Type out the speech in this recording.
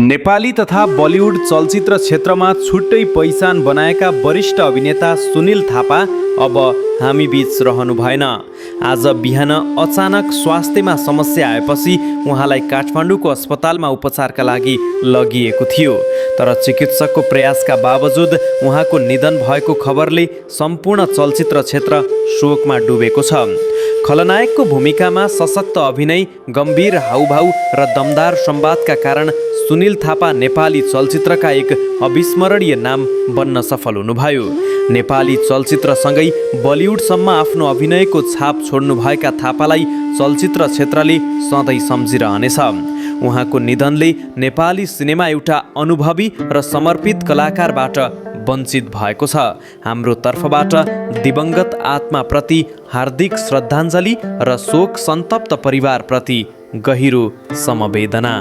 नेपाली तथा बलिउड चलचित्र क्षेत्रमा छुट्टै पहिचान बनाएका वरिष्ठ अभिनेता सुनिल थापा अब हामी बीच रहनु भएन। आज बिहान अचानक स्वास्थ्यमा समस्या आएपछि उहाँलाई काठमाडौँको अस्पतालमा उपचारका लागि लगिएको थियो। तर चिकित्सकको प्रयासका बावजुद उहाँको निधन भएको खबरले सम्पूर्ण चलचित्र क्षेत्र शोकमा डुबेको छ। खलनायकको भूमिकामा सशक्त अभिनय, गम्भीर हाउभाउ र दमदार संवादका कारण सुनिल थापा नेपाली चलचित्रका एक अविस्मरणीय नाम बन्न सफल हुनुभयो। नेपाली चलचित्रसँगै बलिउडसम्म आफ्नो अभिनयको छाप छोड्नुभएका थापालाई चलचित्र क्षेत्रले सधैँ सम्झिरहनेछ। उहाँको निधनले नेपाली सिनेमा एउटा अनुभवी र समर्पित कलाकारबाट वञ्चित भएको छ। हाम्रो तर्फबाट दिवंगत आत्माप्रति हार्दिक श्रद्धाञ्जली र शोक सन्तप्त परिवारप्रति गहिरो समवेदना।